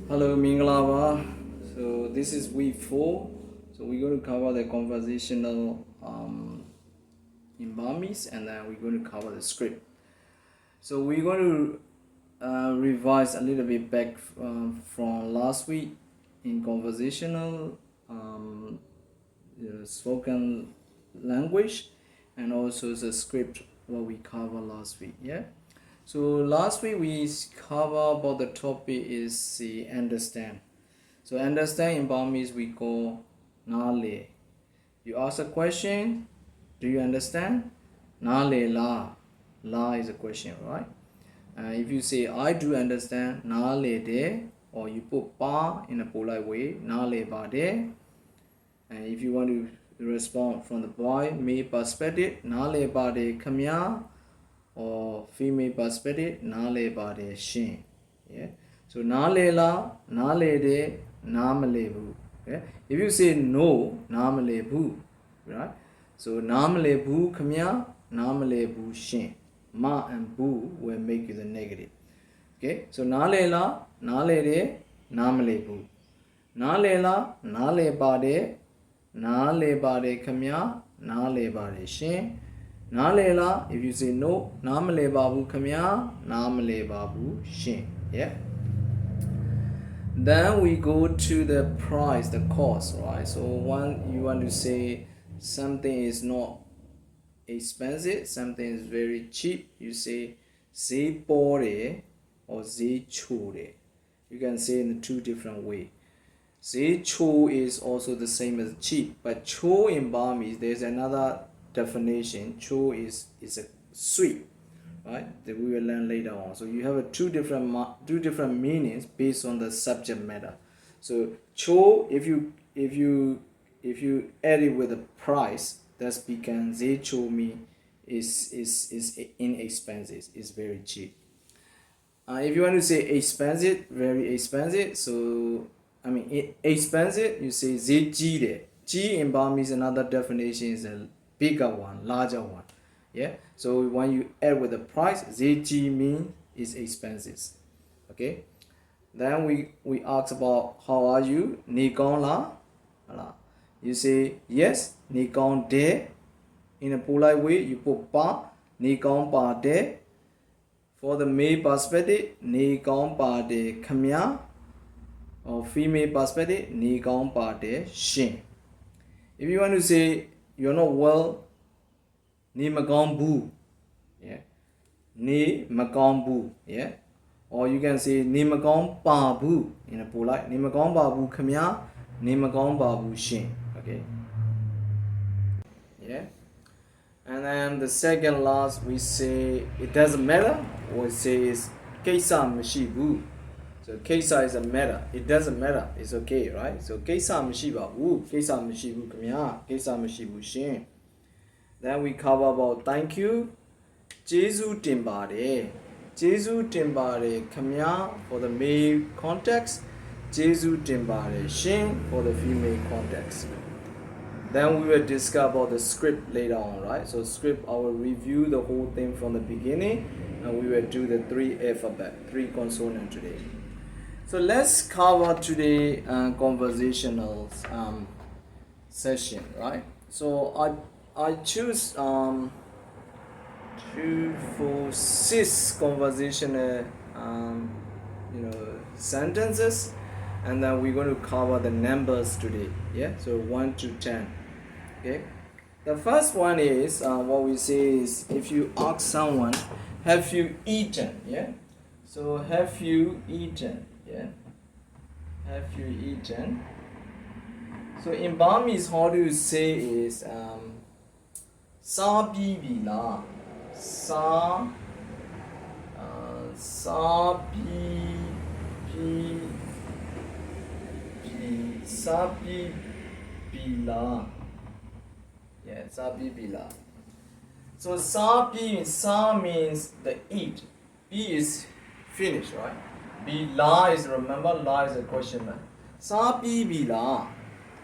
Hello, Mingalava. So this is week 4. So we're going to cover the conversational in Burmese, and then we're going to cover the script. So we're going to revise a little bit back from last week in conversational spoken language, and also the script what we covered last week. Yeah. So last week we cover about the topic is the understand. So understand in Burmese we call nale. You ask a question, do you understand? Nale la. La is a question, right? If you say I do understand, nale de, or you put pa in a polite way, nale ba de. And if you want to respond from the boy, me perspective, nale ba de kamya, or female perspective, nale ba de shin. Yeah. So nale la, nale de, namale bu. Okay. If you say no, namale bu, right? So namale bu kamya, namale bu shin. Ma and bu will make you the negative. Okay. So nale la, nale de, namale bu. Nale la, nale ba de, nale ba de kamya, nale ba de shin. Nale la, if you say no, namale babu kamya, namale babu shin. Yeah. Then we go to the price, the cost, right? So when you want to say something is not expensive, something is very cheap, you say ze pore or ze chore. You can say in two different ways. Ze cho is also the same as cheap, but cho in Burmese there's another definition. Cho is a sweet, right? That we will learn later on. So you have two different meanings based on the subject matter. So cho, if you add it with a price, that's become ze cho me is inexpensive, is very cheap. If you want to say expensive, very expensive, so I mean expensive, you say ze ji de. Ji in Burmese another definition is a bigger one, larger one. Yeah. So when you add with the price, ZG means is expensive. Okay. Then we ask about how are you? Ni kong la? You say yes, ni kong de. In a polite way, you put pa, ni kong pa de. For the male perspective, ni kong pa de kamya. Or female perspective, ni kong pa de shin. If you want to say you're not well, ni makong bu. Yeah. Ni makong bu. Yeah. Or you can say ni makong pa bu in a polite. Ni makong pa bu kamya, ni makong pa bu shin. Okay. Yeah. And then the second last we say it doesn't matter. Or it says keisa mashi bu. So keisa is a matter. It doesn't matter. It's okay, right? So keisa mashi ba bu, keisa mashi bu kamya, keisa mashi bu shin. Then we cover about thank you. Jesu timbare. Jesu timbare kamya for the male context. Jesu timbare shin for the female context. Then we will discuss about the script later on, right? So script, I will review the whole thing from the beginning, and we will do the 3 alphabet, 3 consonant today. So let's cover today conversational session, right? So I choose 2, 4, 6 conversational sentences, and then we're going to cover the numbers today. Yeah, so 1 to 10. Okay, the first one is what we say is if you ask someone, have you eaten? Yeah, so have you eaten? Yeah, have you eaten? So in Burmese, how do you say is sa pi bi la? Sa pi bi la. Yeah, sa pi bi la. So sa means the eat. Bi is finish, right? Bi la is, remember, la is a question mark. Sa pi bi la.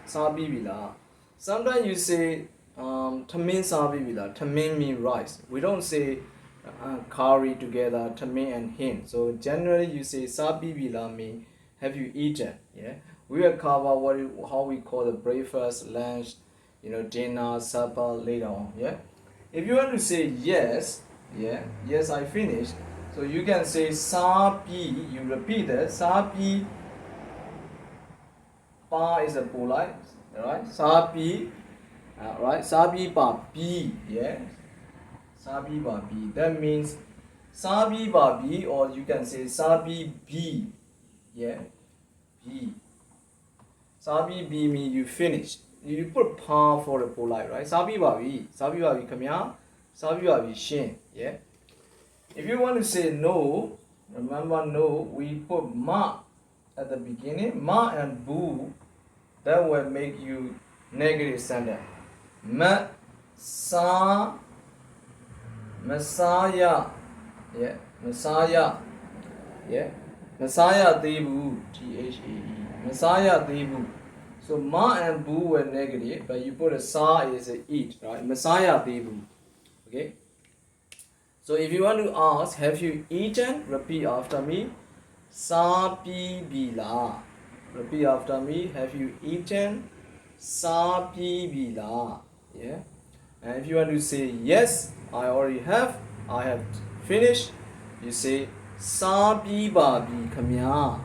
Sa pi bi la. Sometimes you say tamin sa pi bi la. Tamin means rice. We don't say curry together, tamin and hin. So generally you say sa pi bi la means have you eaten? Yeah, we will cover how we call the breakfast, lunch, dinner, supper later on. Yeah, if you want to say yes, yeah, yes, I finished. So you can say sa pi. You repeat it. Sa pi. Pa is a polite, right? Sa pi, right? Sa pi pa pi. Yeah, sa pi pa pi. That means sa pi pa pi, or you can say sa pi bi. Yeah, bi. Sabi B means you finished. You put pa for the polite, right? Sabi babi. Sabi babi kamya. Sabi babi shin. Yeah. If you want to say no, remember no, we put ma at the beginning. Ma and bu, that will make you negative sentence. Ma sa Messiah. Yeah. Messiah. Yeah. Messiah debu. T-H-A-E. Messiah debu. So ma and bu were negative, but you put a sa is a eat, right? Messiah debu. Okay. So if you want to ask, have you eaten? Repeat after me. Sa pi bila. Repeat after me. Have you eaten? Sa pi bila. Yeah. And if you want to say yes, I already have. I have finished. You say sa pi ba bi kamya.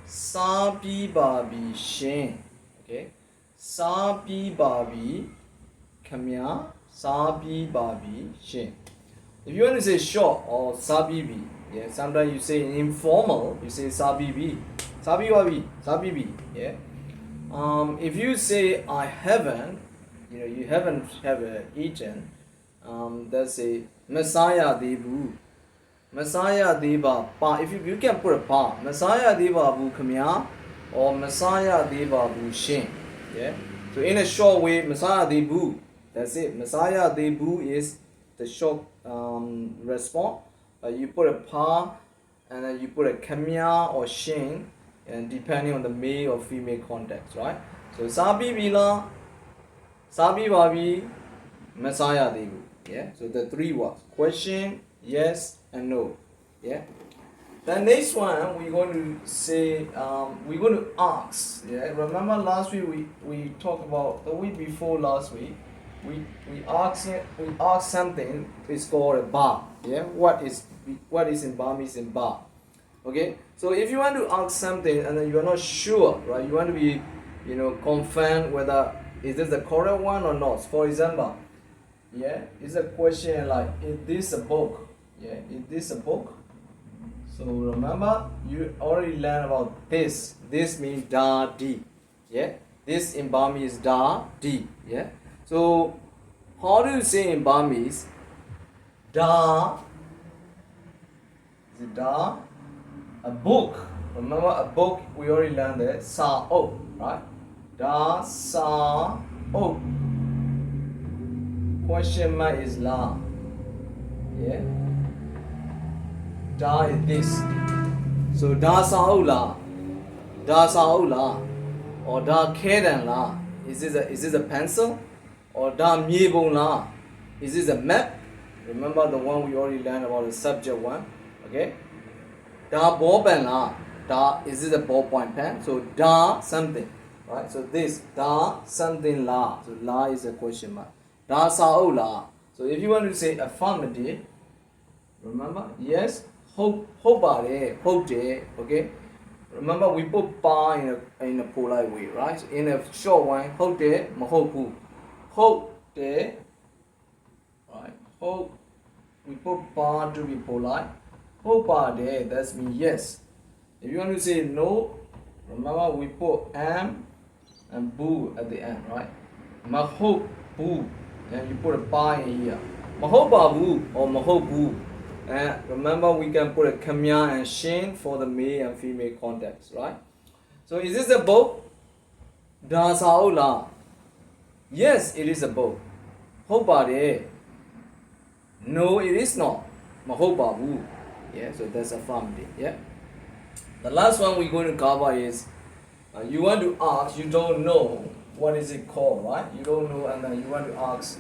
Sa pi ba bi shin. Okay. Sa pi ba bi kamya. Sa pi ba bi shin. If you want to say short or sabibi, yeah, sometimes you say informal, you say sabibi, sabiwabi, sabibi, yeah. If you say I haven't, you haven't eaten, that's a Messiah debu, Messiah deba pa. If you can put a pa, Messiah deba bu kamya or Messiah deba bu shin, yeah. So in a short way, Messiah debu, that's it. Messiah debu is the short response. You put a pa and then you put a kamya or shin, and depending on the male or female context, right? So sabi bila, sabi babi, Messiah debu. Yeah. So the three words: question, yes, and no. Yeah. The next one we're going to say we're going to ask. Yeah. Remember last week we talked about the week before last week. We ask something. It's called a bar. Yeah. What is in Burmese in bar? Okay. So if you want to ask something and then you are not sure, right? You want to be, confirmed whether is this the correct one or not. For example, yeah, it's a question like, is this a book? Yeah, is this a book? So remember, you already learned about this. This means da di. Yeah, this in Burmese is da di. Yeah. So, how do you say in Burmese? Da. Is it da? A book. Remember a book, we already learned that. Sa o, right? Da sa o. Question mark is la. Yeah. Da is this. So da sa o la. Da sa o la. Or da kedan la. Is this a pencil? Or da miebong la. Is this a map? Remember the one we already learned about the subject one. Okay. Da ballpen la. Da, is this a ballpoint pen? So da something. Right? So this da something la. So la is a question mark. Da sa o la. So if you want to say affirmative, remember, yes, hope are hope de, okay. Remember we put pa in a polite way, right? So in a short one, hope de, mahopu. Hope de, right? Hope, we put pa to be polite. Hope are de, that's mean yes. If you want to say no, remember we put am and boo at the end, right? Mahope boo, and you put a pa in here. Mahobabu or mahobu. And remember we can put a kamya and shin for the male and female context, right? So is this a boat? Da sao la. Yes, it is a boat. Hobade. No, it is not. Mahobabu. Yeah, so that's affirmative. Yeah. The last one we're going to cover is you want to ask, you don't know what is it called, right? You don't know, and then you want to ask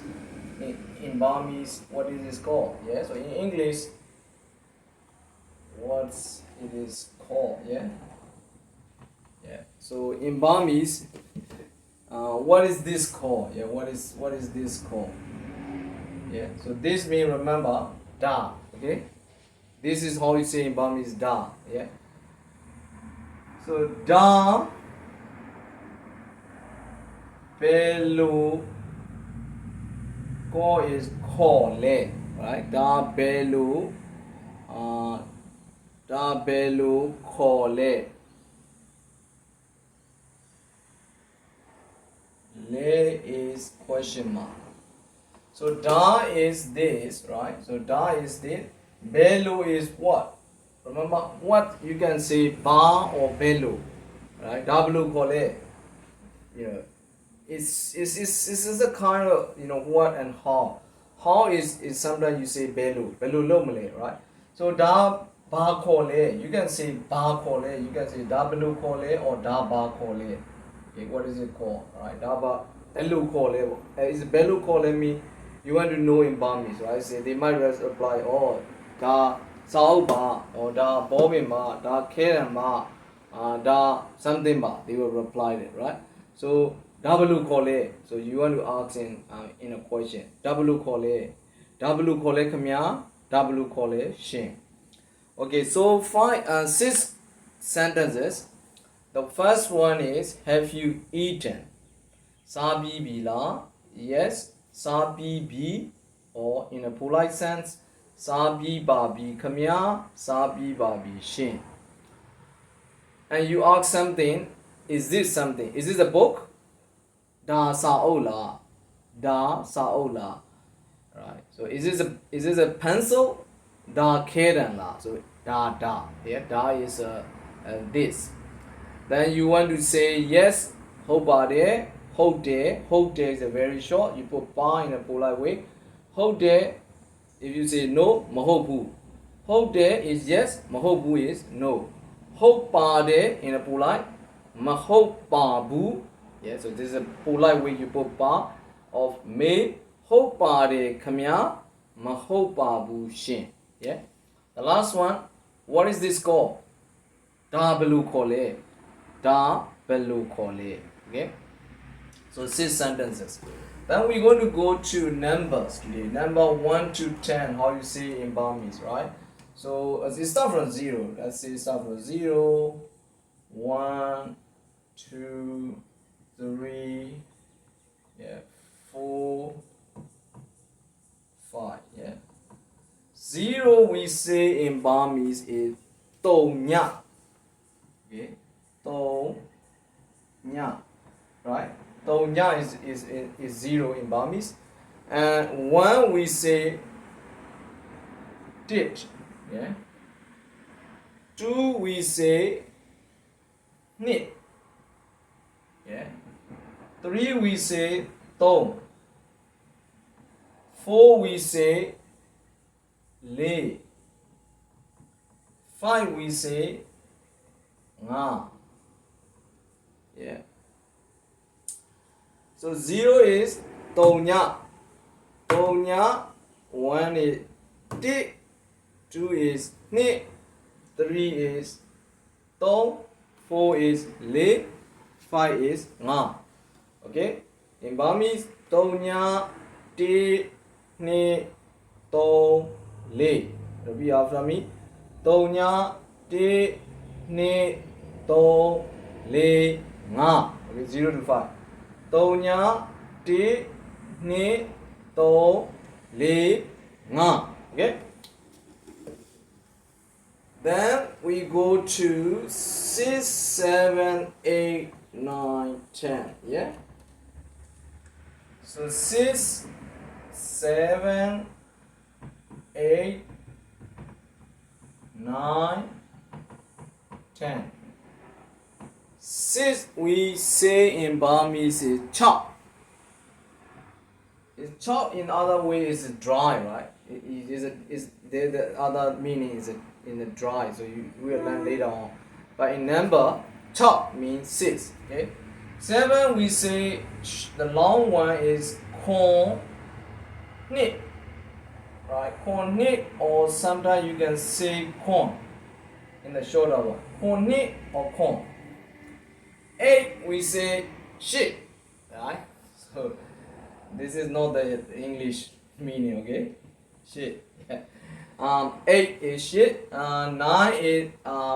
in Burmese what is this called. Yeah. So in English, what it is called. Yeah. So in Burmese, what is this called? Yeah, what is this called? Yeah, so this means, remember, da. Okay, this is how you say in Burmese, da. Yeah. So da belu ko is call, right? Da belu call. Le is question mark. So da is this, right? So da is this. Belu is what? Remember what you can say ba or belu, right? W kole. You know, it's a kind of, you know, what and how. How is sometimes you say belu lo male, right? So da ba kole. You can say ba kole. You can say W kole or da ba kole. Okay, what is it called? Right? Da ba belu kole. Is belu kole mean you want to know in Burmese, right? Say they might just apply, oh, da sao ba or da bobin ba, da keren ba, da something ba. They will reply it, right? So W kole. So you want to ask in a question. W kole khamya, W kole shin. Okay, so six sentences. The first one is, have you eaten? Sabi bila? Yes. Sabi bi, or in a polite sense, Sabi babi khamya, Sabi babi shin. And you ask something, is this something? Is this a book? Da saola. Da saola. Right. So is this a pencil? Da keren la. So da. Yeah, da is this. Then you want to say yes, hobade, hode is a very short. You put ba in a polite way. Hode, if you say no, mahobu. Hode is yes, mahobu is no. Hopade in a polite, mahobabu. Yeah, so this is a polite way you put ba of me. Hopade khamya, mahobabu shin. Yeah. The last one, what is this called? Da belu kole. Da belu kole. Okay. So 6 sentences. Then we're going to go to numbers today. Number 1 to 10. How you say in Burmese, right? So let's start from 0. Let's say start from 0, 1, 2, 3, yeah, 4, 5. Yeah. 0 we say in Burmese is tonya. Okay, tonya, right? Tonya is 0 in Burmese. And 1 we say tit. Yeah. 2 we say nit. Yeah. 3 we say tong. 4 we say le. 5 we say nga. Yeah. So 0 is tonya. 1 is tit. 2 is nit. 3 is tong. 4 is le. 5 is nga. Okay? In Burmese, tonya, tit, nit, tong, le. Repeat after me. Tonya, tit, nit, tong, le, nga. Okay, 0 to 5. Tonya, tit, nit, tong, le, nga. Okay? Then we go to 6, 7, 8, 9, 10. Yeah? So 6, 7, 8, 9, 10. 6 we say in Burmese is chop. It's chop in other way is dry, right? The other meaning is in the dry, so you will learn later on. But in number, chop means 6. Okay. 7 we say the long one is corn knit. Right, corn knit, or sometimes you can say corn in the shorter one. Corn knit or corn. 8 we say shit, right? So this is not the English meaning, okay? Shit. Yeah. 8 is shit. 9 is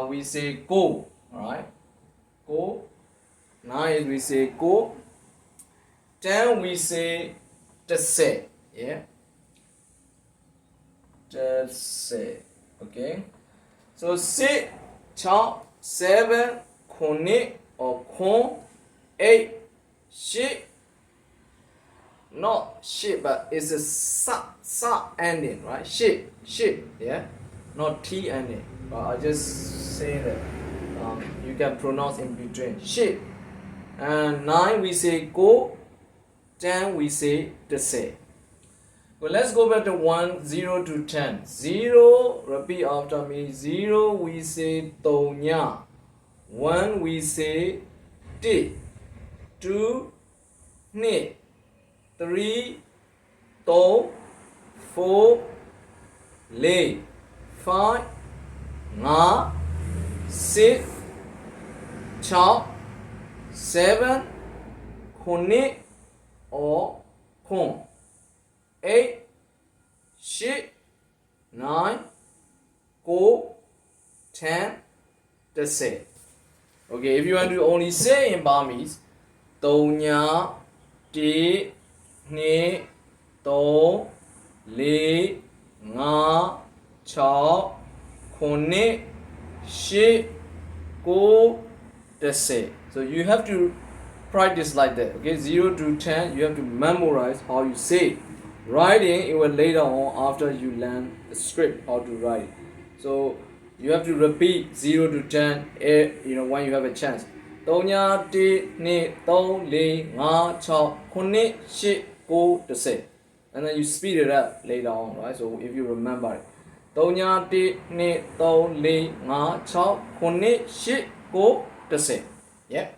we say go, right? Go. 9 is we say go. 10 we say just say, yeah. Just say, okay. So 6, 7, or 8, shit. Not shit, but it's a sa ending, right? Shit, yeah. Not T ending, but I just say that you can pronounce in between. Shit. And 9 we say go. 10 we say the say. Well, let's go back to 1, 0 to 10. 0, repeat after me. 0 we say tonya. 1 we say ti. 2 ni. 3 to. 4 le. 5 nga. 6 cha. 7 kuni or kon. 8 shit. 9 go. 10 the say. Okay, if you want to only say in Burmese, tonya, ti, ni, to, li, nga, cha, kone, shit, go, the say. So you have to practice like that. Okay, 0 to 10, you have to memorize how you say it. Writing, it will later on after you learn the script how to write. So you have to repeat 0 to 10 when you have a chance. Tonya ti ni to li nga cha kuni shi go to say. And then you speed it up later on, right? So if you remember it. Tonya ti ni to li nga cha kuni shi go to say. Yeah.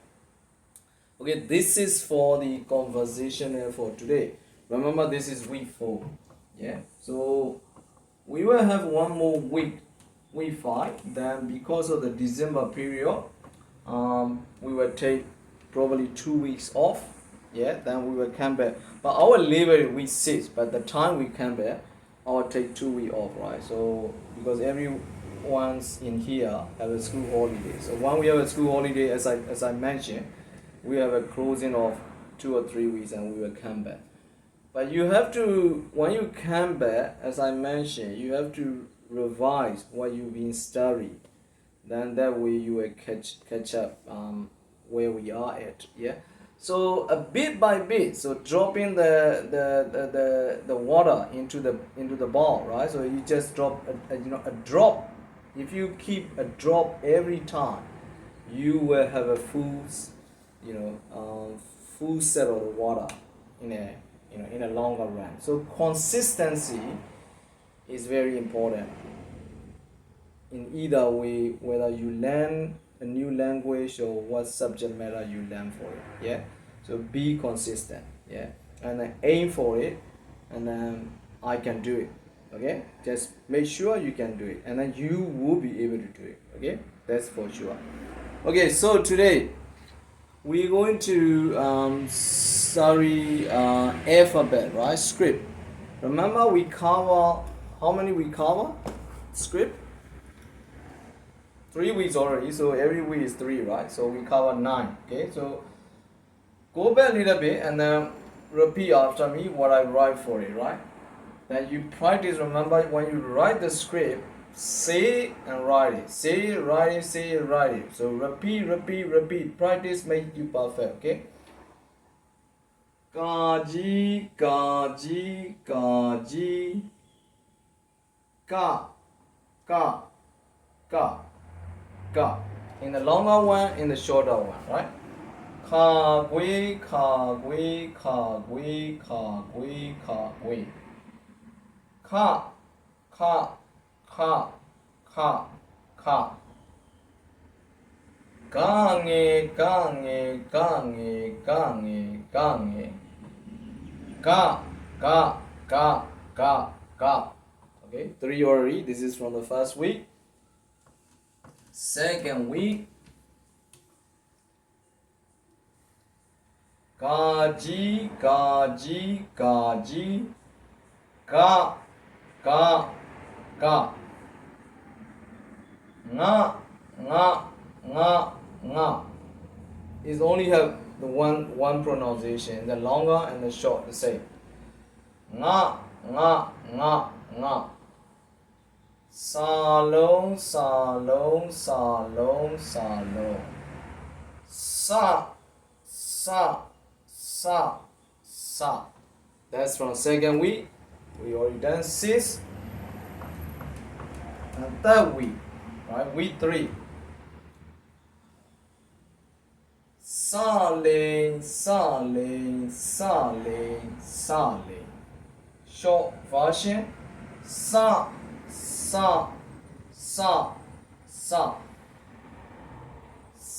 Okay, this is for the conversation for today. Remember, this is week 4. Yeah. So we will have one more week 5. Then because of the December period, we will take probably 2 weeks off. Yeah. Then we will come back. But our labor is week 6. But the time we come back, I will take 2 weeks off, right? So because everyone's in here have a school holiday. So when we have a school holiday, as I mentioned, we have a closing of 2 or 3 weeks, and we will come back. But you have to, when you come back, as I mentioned, you have to revise what you've been studying. Then that way you will catch up where we are at. Yeah. So a bit by bit, so dropping the water into the bowl, right? So you just drop a drop. If you keep a drop every time, you will have a full set of the water in a longer run. So consistency is very important in either way, whether you learn a new language or what subject matter you learn for it. Yeah. So be consistent. Yeah. And then aim for it, and then I can do it. Okay. Just make sure you can do it, and then you will be able to do it. Okay. That's for sure. Okay. So today we're going to study alphabet, right? Script. Remember, we cover how many we cover? Script. 3 weeks already, so every week is 3, right? So we cover 9. Okay, so go back a little bit and then repeat after me what I write for it, right? Then you practice. Remember, when you write the script, say it and write it. Say it, write it, say it, write it. So repeat. Practice make you perfect, okay? Gaji. Ga. In the longer one, in the shorter one, right? Ka gui. Ka. Gange. Ga. Okay, 3 already. This is from the first week. Second week. Gaji, gaji, gaji. Ga, ga, ga. Nga, nga, nga, nga. It only have the one pronunciation, the longer and the short the same. Nga, nga, nga, nga. Salong, salong, salong, salong. Sa, sa, sa, sa. That's from second week. We already done 6. And third week, right? Week 3. Saling, saling, saling, saling. Short version. Sa, sa, sa, sa.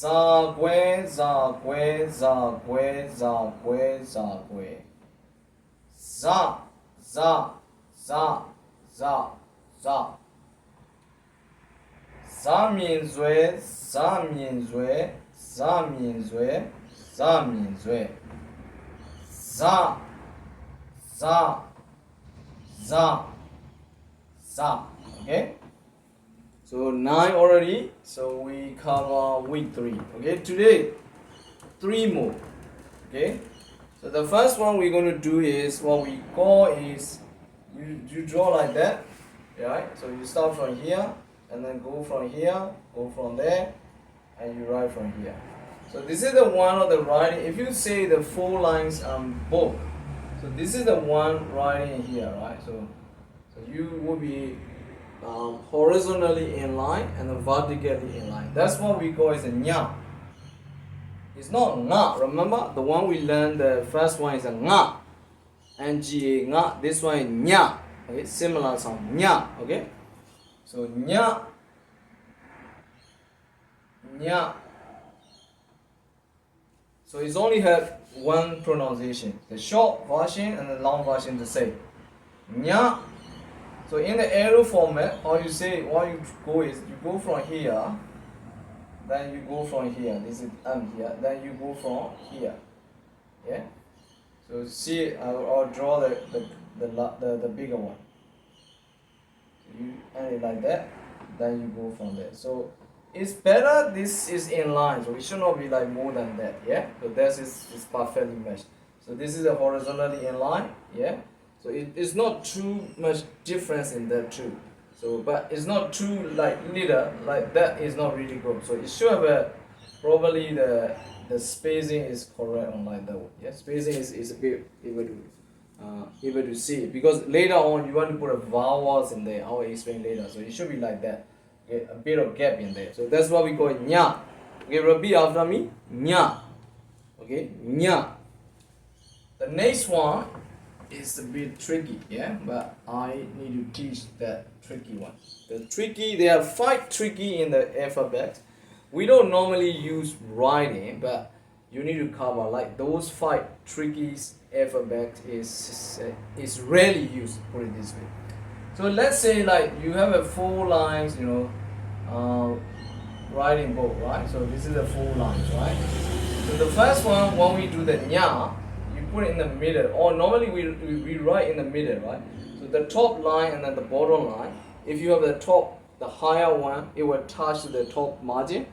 Zagwe, zagwe, zagwe, zagwe, zagwe. Za, za, za, za, za. Zaminzue, zaminzue, zaminzue, zaminzue. Za, za, za, za. Okay? So 9 already. So we cover week 3. Okay, today 3 more. Okay. So the first one we're going to do is what we call is you draw like that. Right? So you start from here and then go from here, go from there, and you write from here. So this is the one of the writing. If you say the 4 lines book, so this is the one writing in here, right? So you will be horizontally in line and then vertically in line. That's what we call is a nya. It's not nga. Remember the one we learned. The first one is a nga, nga, nga. This one is nya. Okay, similar sound nya. Okay, so nya, nya. So it's only have one pronunciation. The short version and the long version the same. Nya. So in the arrow format, how you say, what you go is, you go from here, then you go from here, this is here, then you go from here, yeah? So see, I'll draw the bigger one. So you end it like that, then you go from there. So it's better this is in line, so it should not be like more than that, yeah? So this is perfectly matched. So this is a horizontally in line, yeah? So it's not too much difference in that too. So, but it's not too like little, like that is not really good. So it should have probably the spacing is correct on like that one. Yeah, spacing is a bit able to see it, because later on you want to put a vowels in there. I'll explain later. So it should be like that. Okay, a bit of gap in there. So that's what we call nya. Okay, repeat after me. Nya. Okay, nya. The next one is a bit tricky, yeah, but I need to teach that tricky one. There are 5 tricky in the alphabet. We don't normally use writing, but you need to cover like those 5 tricky alphabet is rarely used, put it this way. So let's say like you have a 4 lines, writing book, right? So this is the 4 lines, right? So the first one, when we do the nya, put it in the middle, or normally we write in the middle, right? So the top line and then the bottom line. If you have the higher one, it will touch the top margin.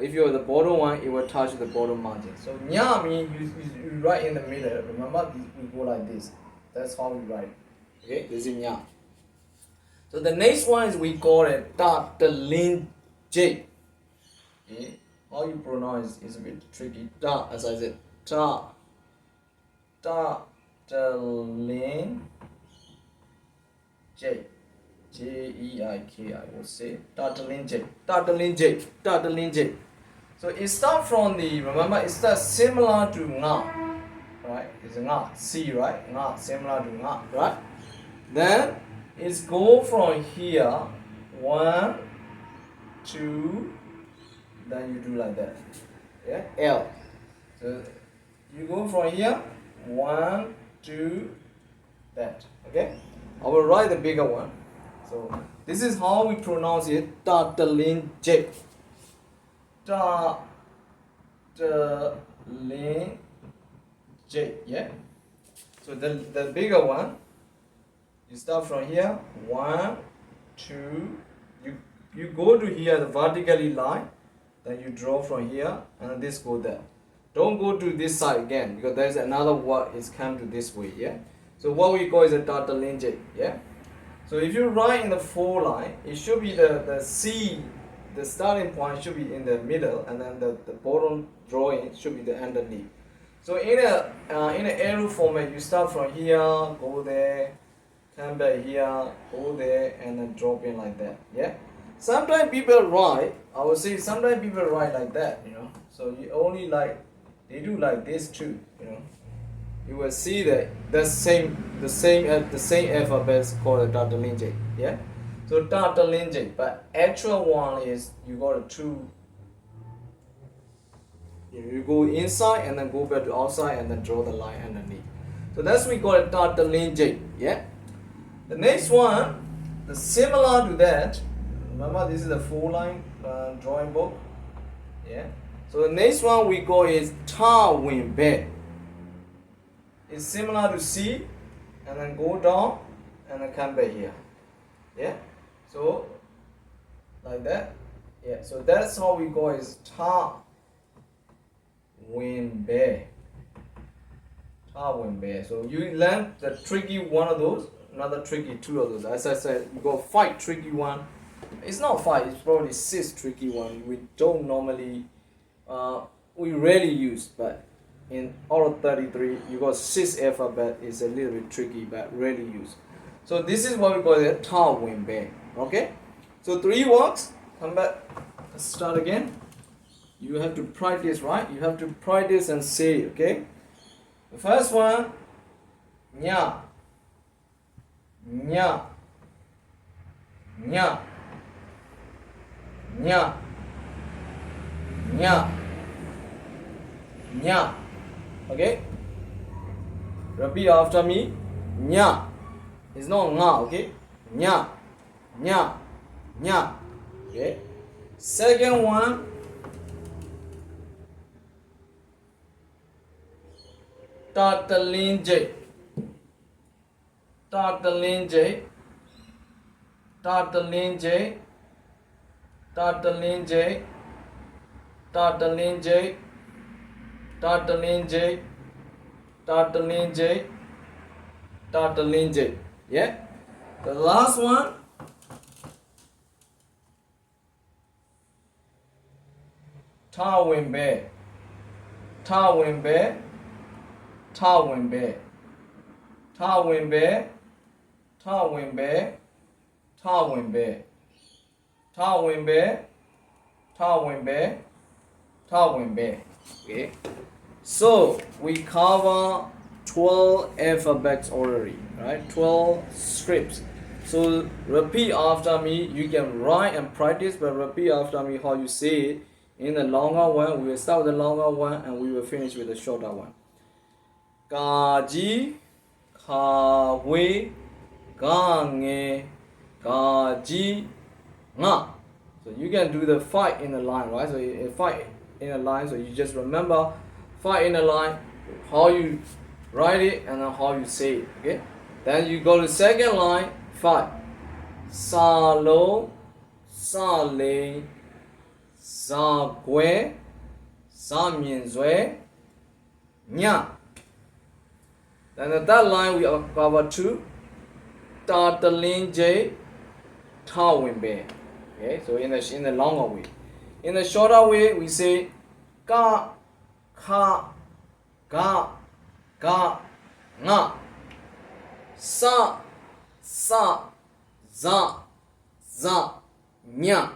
If you have the bottom one, it will touch the bottom margin. So nya means you write in the middle. Remember, we go like this. That's how we write. Okay, this is nya. So the next one is we call it ta lin j. Okay, how you pronounce is a bit tricky. Ta, as I said, ta. Lin J. J-E-I-K, I will say. Lin J. So it starts from remember, it starts similar to nga. Right? It's nga. C, right? Nga, similar to nga, right? Then it's go from here. 1, 2, then you do like that. Yeah? L. So you go from here. 1, 2, that. Okay, I will write the bigger one. So this is how we pronounce it. Lin J. Lin J, yeah? So the bigger one, you start from here, 1, 2, you go to here, the vertically line, then you draw from here, and this go there. Don't go to this side again, because there's another word is come to this way, yeah? So what we call is a dotted line J, yeah? So if you write in the 4 line, it should be the C, the starting point should be in the middle, and then the bottom drawing should be the underneath. So in an arrow format, you start from here, go there, come back here, go there, and then drop in like that, yeah? Sometimes people write, I would say sometimes people write like that, you know? So you only like, they do like this too, you know? You will see that the same alphabet is called a dotted line J, yeah? So dotted line J, but actual one is you got a 2. You go inside and then go back to outside and then draw the line underneath. So that's we call it dotted line J, yeah? The next one, the similar to that, remember this is the 4-line drawing book, yeah? So the next one we call is ta win be. It's similar to C, and then go down and then come back here, yeah? So like that, yeah? So that's how we go is ta win be. Ta win be. So you learn the tricky one of those, another tricky 2 of those. As I said, you got 5 tricky one. It's not 5, it's probably 6 tricky one. We don't normally, we rarely use, but in out of 33, you got 6 alphabet. Is a little bit tricky, but rarely used. So this is what we call it ta win be. Okay? So 3 words. Come back. Let's start again. You have to practice, right? You have to practice and say, okay? The first one, nya, nya, nya, nya, nya, nya. Okay? Repeat after me. Nya. It's not nga, okay? Nya, nya, nya. Okay? Second one, dotted line J. Dotted line J. Dotted line J. Dotted line J. Dotted line J. Dotted line J. Dotted line J. Dotted line J. Yeah? The last one, ta win be. Ta win be. Ta win be. Ta win be. Ta win be. Ta win be. Ta win be. Ta win be. Ta win be. Okay? So we cover 12 alphabets already, right? 12 scripts. So repeat after me. You can write and practice, but repeat after me how you say it. In the longer one, we will start with the longer one and we will finish with the shorter one. Ka ji, ka we, ga nge, ka ji, nga. So you can do the 5 in a line, right? So 5 in a line, so you just remember 5 in a line, how you write it and then how you say it, okay? Then you go to second line, 5. Sa lo, sa le, sa gui, sa mian zui, nya. Then the third line we cover 2. Dotted line J, ta win be. Okay, so in the longer way. In the shorter way, we say ka, ka, ga, ga, nga. Sa, sa, za, za, nya.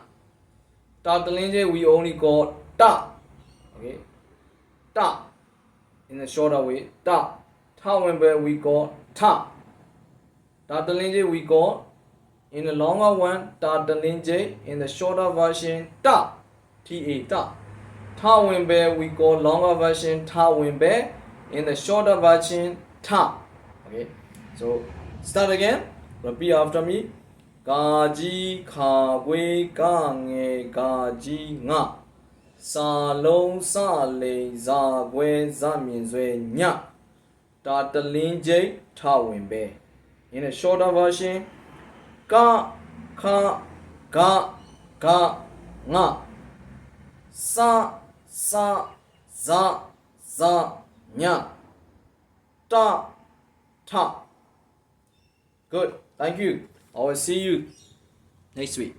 Dotted line J, we only got ta. Okay, ta. In the shorter way, ta. Ta win be, we got ta. Dotted line J, we got. In the longer one, dotted line J. In the shorter version, ta. Ta, ta. Ta win be, we got longer version, ta win be. In the shorter version, ta. Okay, so start again. Repeat after me. Ka ji, ka we, ka nge, ka ji, nga. Sa long, sa le, za gui, za mian zui, nya. တာတလင်းကျိတ်ထဝင်ပဲ in a shorter version ကခဂဂငစစဇဇညတထ good thank you I will see you next week